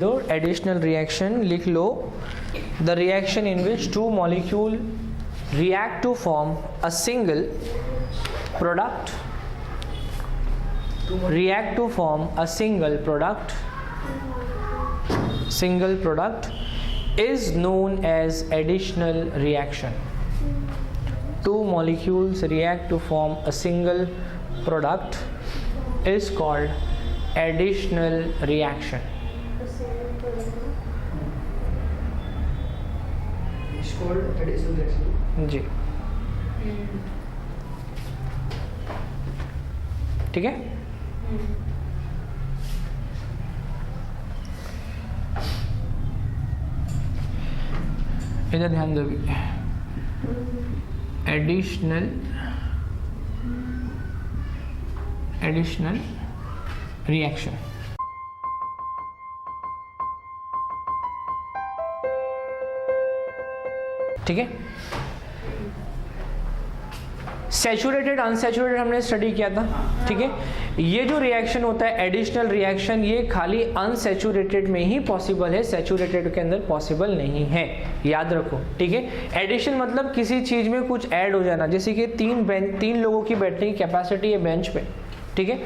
दो additional reaction लिख लो, the reaction in which two molecule react to form a single product, react to form a single product is known as additional reaction. Two molecules react to form a single product is called additional reaction. called additional reaction. जी ठीक है। इधर ध्यान दो, additional reaction. ठीक है, saturated unsaturated हमने study किया था। ठीक है, ये जो रिएक्शन होता है एडिशनल रिएक्शन, ये खाली अनसैचुरेटेड में ही पॉसिबल है, सैचुरेटेड के अंदर पॉसिबल नहीं है, याद रखो। ठीक है, एडिशन मतलब किसी चीज में कुछ ऐड हो जाना, जैसे कि तीन लोगों की बैठने की कैपेसिटी है बेंच पे। ठीक है,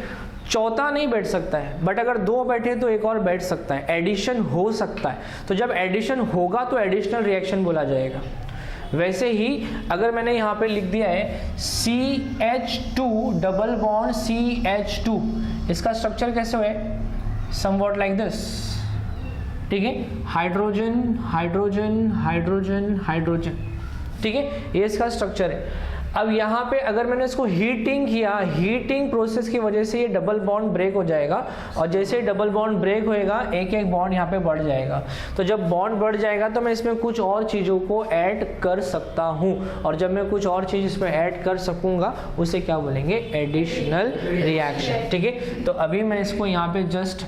चौथा नहीं बैठ सकता है, बट अगर दो बैठे तो एक और बैठ सकता है, एडिशन हो सकता है। तो जब एडिशन होगा तो एडिशनल रिएक्शन बोला जाएगा। वैसे ही अगर मैंने यहाँ पे लिख दिया है CH2 डबल बॉन्ड CH2, इसका स्ट्रक्चर कैसे हुआ है? Somewhat like this. ठीक है, हाइड्रोजन हाइड्रोजन हाइड्रोजन हाइड्रोजन। ठीक है, ये इसका स्ट्रक्चर है। अब यहाँ पे अगर मैंने इसको हीटिंग किया, हीटिंग प्रोसेस की वजह से ये डबल बॉन्ड ब्रेक हो जाएगा, और जैसे ही डबल बॉन्ड ब्रेक होएगा एक एक बॉन्ड यहाँ पे बढ़ जाएगा। तो जब बॉन्ड बढ़ जाएगा तो मैं इसमें कुछ और चीज़ों को ऐड कर सकता हूँ, और जब मैं कुछ और चीज़ इसमें ऐड कर सकूँगा उसे क्या बोलेंगे? Additional reaction. ठीक है, तो अभी मैं इसको यहाँ पे जस्ट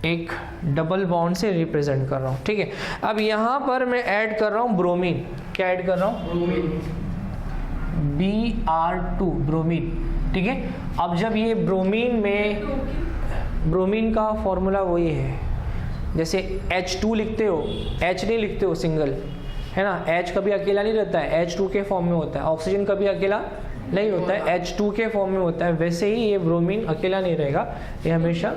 एक डबल बॉन्ड से रिप्रेजेंट कर रहा हूँ। ठीक है, अब यहाँ पर मैं ऐड कर रहा हूँ ब्रोमीन। क्या ऐड कर रहा हूँ? Bromine, Br2 bromine. ठीक है, अब जब ये ब्रोमीन में, ब्रोमीन का फॉर्मूला वही है, जैसे H2 लिखते हो, H नहीं लिखते हो सिंगल, है ना? H कभी अकेला नहीं रहता है, H2 के फॉर्म में होता है। ऑक्सीजन कभी अकेला नहीं होता है, H2 के फॉर्म में होता है। वैसे ही ये ब्रोमीन अकेला नहीं रहेगा, ये हमेशा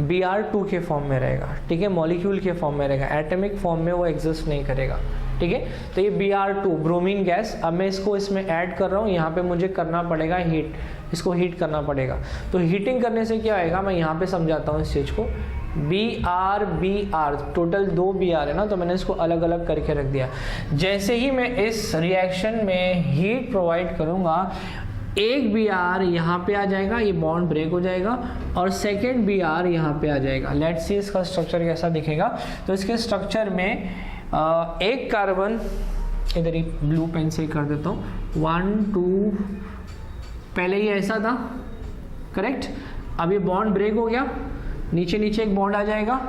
Br2 के फॉर्म में रहेगा। ठीक है, मॉलिक्यूल के फॉर्म में रहेगा, एटॉमिक फॉर्म में वो एग्जिस्ट नहीं करेगा। ठीक है, तो ये Br2 ब्रोमीन गैस, अब मैं इसको इसमें ऐड कर रहा हूँ। यहाँ पे मुझे करना पड़ेगा हीट, इसको हीट करना पड़ेगा। तो हीटिंग करने से क्या आएगा, मैं यहाँ पे समझाता हूँ इस चीज़ को। Br टोटल 2 Br है ना, तो मैंने इसको अलग अलग करके रख दिया। जैसे ही मैं इस रिएक्शन में हीट प्रोवाइड करूँगा, एक Br यहाँ पे आ जाएगा, ये बॉन्ड ब्रेक हो जाएगा, और सेकेंड Br यहाँ पे आ जाएगा। लेट्स सी इसका स्ट्रक्चर कैसा दिखेगा। तो इसके स्ट्रक्चर में एक कार्बन, इधर ही ब्लू पेन से कर देता हूँ, 1 2, पहले ये ऐसा था, करेक्ट। अब ये बॉन्ड ब्रेक हो गया, नीचे नीचे एक बॉन्ड आ जाएगा,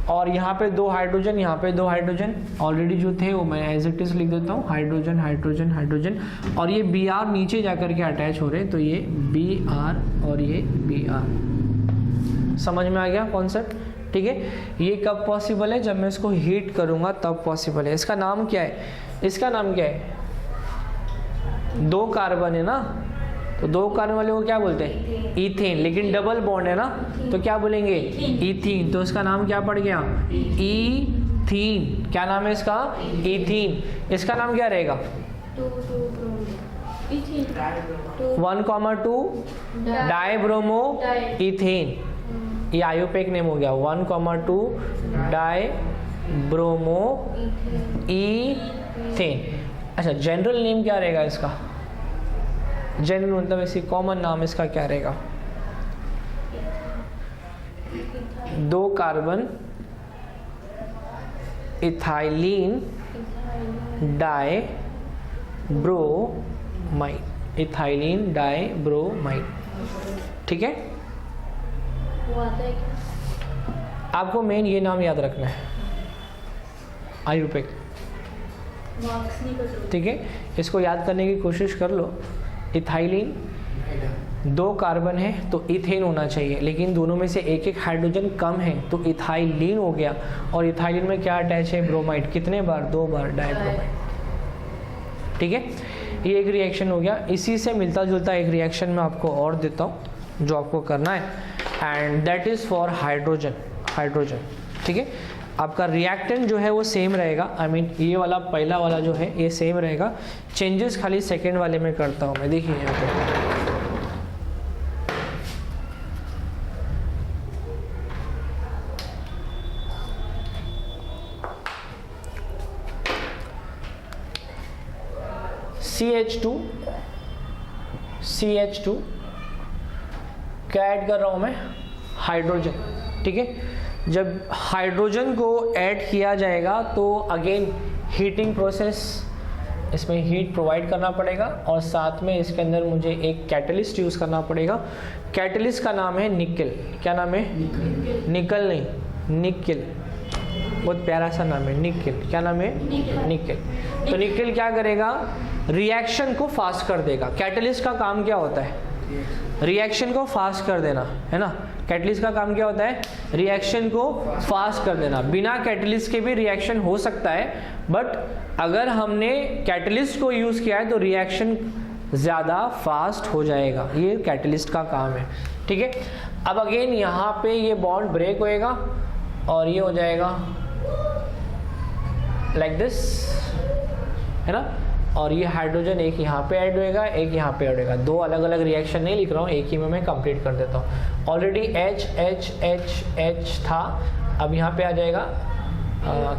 और यहाँ पे 2 हाइड्रोजन, यहाँ पे 2 हाइड्रोजन ऑलरेडी जो थे वो मैं एज इट इज लिख देता हूँ, हाइड्रोजन हाइड्रोजन हाइड्रोजन, और ये Br नीचे जा करके अटैच हो रहे हैं, तो ये Br और ये Br। समझ में आ गया कॉन्सेप्ट? ठीक है, ये कब पॉसिबल है? जब मैं इसको हीट करूँगा तब पॉसिबल है। इसका नाम क्या है? इसका नाम क्या है? 2 कार्बन है ना, तो 2 कार्बन वाले को क्या बोलते हैं? ईथेन। लेकिन डबल बॉन्ड है ना, तो क्या बोलेंगे? ईथीन। तो इसका नाम क्या पड़ गया? ईथीन। क्या नाम है इसका? ईथीन। इसका नाम क्या रहेगा? 1,2 डाइब्रोमो ईथेन। ये आयोपेक नेम हो गया। 1,2 डाइब्रोमो ईथेन। अच्छा, जनरल नेम क्या रहेगा इसका? जनरल मतलब ऐसी कॉमन नाम इसका क्या रहेगा? 2 carbon ethylene dibromide. Ethylene dibromide. ठीक है, आपको मेन ये नाम याद रखना है, आयुपेक। ठीक है, इसको याद करने की कोशिश कर लो। इथाइलिन 2 कार्बन है तो इथेन होना चाहिए, लेकिन दोनों में से एक एक हाइड्रोजन कम है तो इथाइलिन हो गया। और इथाइलिन में क्या अटैच है? ब्रोमाइड। कितने बार? 2 बार डाइब्रोमाइड। ठीक है, ये एक रिएक्शन हो गया। इसी से मिलता जुलता एक रिएक्शन मैं आपको और देता हूँ जो आपको करना है, and that is for hydrogen. ठीक है, आपका रिएक्टेंट जो है वो सेम रहेगा। आई मीन ये वाला पहला वाला जो है ये सेम रहेगा, चेंजेस खाली सेकेंड वाले में करता हूँ मैं। देखिए यहाँ पे CH2 क्या ऐड कर रहा हूँ मैं? हाइड्रोजन। ठीक है, जब हाइड्रोजन को ऐड किया जाएगा तो अगेन हीटिंग प्रोसेस, इसमें हीट प्रोवाइड करना पड़ेगा और साथ में इसके अंदर मुझे एक कैटलिस्ट यूज़ करना पड़ेगा। कैटलिस्ट का नाम है निकेल। क्या नाम है? निकल नहीं, निकेल। बहुत प्यारा सा नाम है, निकेल। क्या नाम है? निकेल। तो निकेल क्या करेगा? रिएक्शन को फास्ट कर देगा। कैटलिस्ट का काम क्या होता है? रिएक्शन को फास्ट कर देना, है ना। कैटलिस्ट का काम क्या होता है? रिएक्शन को फास्ट कर देना। बिना कैटलिस्ट के भी रिएक्शन हो सकता है, बट अगर हमने कैटलिस्ट को यूज़ किया है तो रिएक्शन ज़्यादा फास्ट हो जाएगा। ये कैटलिस्ट का काम है। ठीक है, अब अगेन यहाँ पे ये बॉन्ड ब्रेक होएगा और ये हो जाएगा लाइक दिस, है ना। और ये हाइड्रोजन एक यहाँ पे ऐड होएगा, एक यहाँ पे ऐड होएगा। 2 अलग अलग रिएक्शन नहीं लिख रहा हूँ, एक ही में मैं कंप्लीट कर देता हूँ। ऑलरेडी H था, अब यहाँ पे आ जाएगा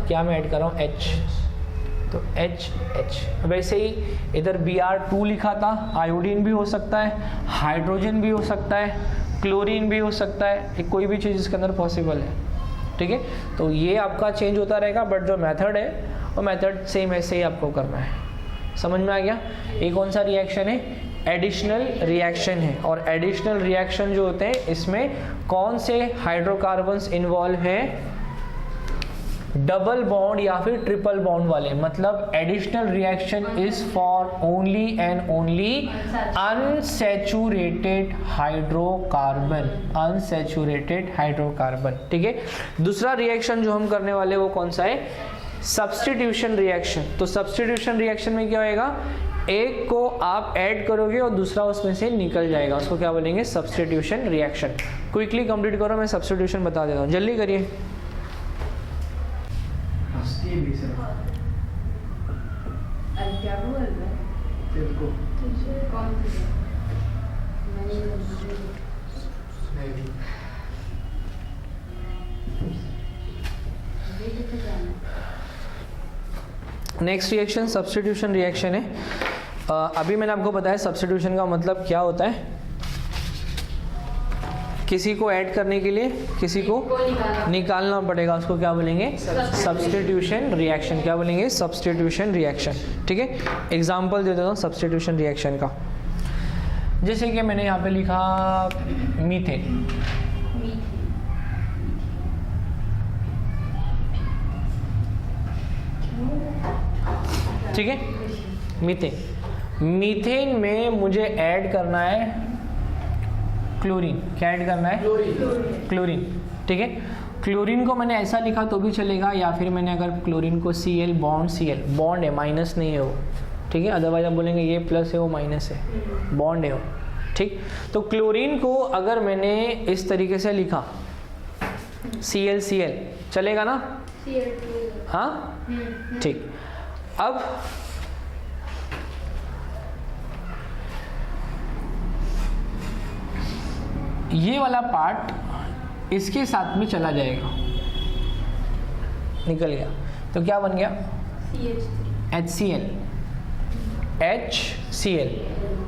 क्या मैं ऐड कर रहा हूँ? H। तो H। वैसे ही इधर Br2 लिखा था, आयोडीन भी हो सकता है, हाइड्रोजन भी हो सकता है, क्लोरीन भी हो सकता है, कोई भी चीज़ इसके अंदर पॉसिबल है। ठीक है, तो ये आपका चेंज होता रहेगा, बट जो मेथड है वो मेथड सेम ऐसे ही आपको करना है। समझ में आ गया? ये कौन सा रिएक्शन है? एडिशनल रिएक्शन है। और एडिशनल रिएक्शन जो होते हैं इसमें कौन से हाइड्रोकार्बन्स इन्वॉल्व हैं? डबल बॉन्ड या फिर ट्रिपल बॉन्ड वाले। मतलब additional reaction is for only and only unsaturated hydrocarbon. Unsaturated hydrocarbon. ठीक है, दूसरा रिएक्शन जो हम करने वाले वो कौन सा है? Substitution reaction. तो सब्स्टिट्यूशन रिएक्शन में क्या होएगा? एक को आप ऐड करोगे और दूसरा उसमें से निकल जाएगा, उसको क्या बोलेंगे? Substitution reaction. क्विकली कंप्लीट करो, मैं सब्स्टिट्यूशन बता देता हूँ, जल्दी करिए। नेक्स्ट रिएक्शन सब्स्टिट्यूशन रिएक्शन है। अभी मैंने आपको बताया सब्स्टिट्यूशन का मतलब क्या होता है। किसी को ऐड करने के लिए किसी को निकालना पड़ेगा, उसको क्या बोलेंगे? Substitution reaction. क्या बोलेंगे? Substitution reaction. ठीक है, एग्जांपल दे देता हूँ सब्स्टिट्यूशन रिएक्शन का। जैसे कि मैंने यहाँ पे लिखा मीथेन। ठीक है, मीथेन में मुझे ऐड करना है क्लोरीन। क्या ऐड करना है? क्लोरीन। ठीक है, क्लोरीन को मैंने ऐसा लिखा तो भी चलेगा, या फिर मैंने अगर क्लोरीन को Cl बॉन्ड है, माइनस नहीं है वो। ठीक है, अदरवाइज आप बोलेंगे ये प्लस है वो माइनस है, बॉन्ड है वो। ठीक, तो क्लोरीन को अगर मैंने इस तरीके से लिखा Cl चलेगा ना? हाँ, ठीक। अब ये वाला पार्ट इसके साथ में चला जाएगा, निकल गया तो क्या बन गया? HCl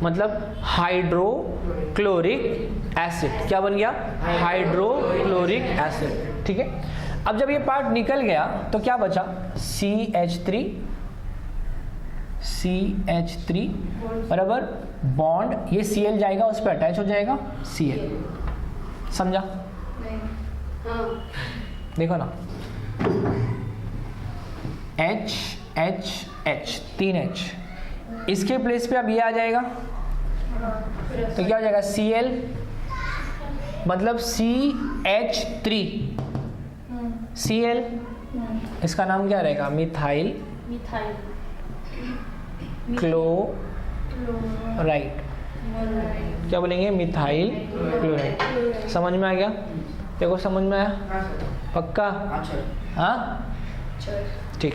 मतलब हाइड्रोक्लोरिक एसिड। क्या बन गया? Hydrochloric acid. ठीक है, अब जब ये पार्ट निकल गया तो क्या बचा? CH3 बराबर बॉन्ड, ये Cl जाएगा उस पर अटैच हो जाएगा Cl। समझा? देखो ना, H 3H, इसके प्लेस पे अब ये आ जाएगा तो क्या हो जाएगा Cl मतलब CH3 Cl, इसका नाम क्या रहेगा? Methyl chloride. क्या बोलेंगे? Methyl chloride. समझ में आ गया? देखो समझ में आया? हाँ सर। पक्का? हाँ सर। हाँ ठीक।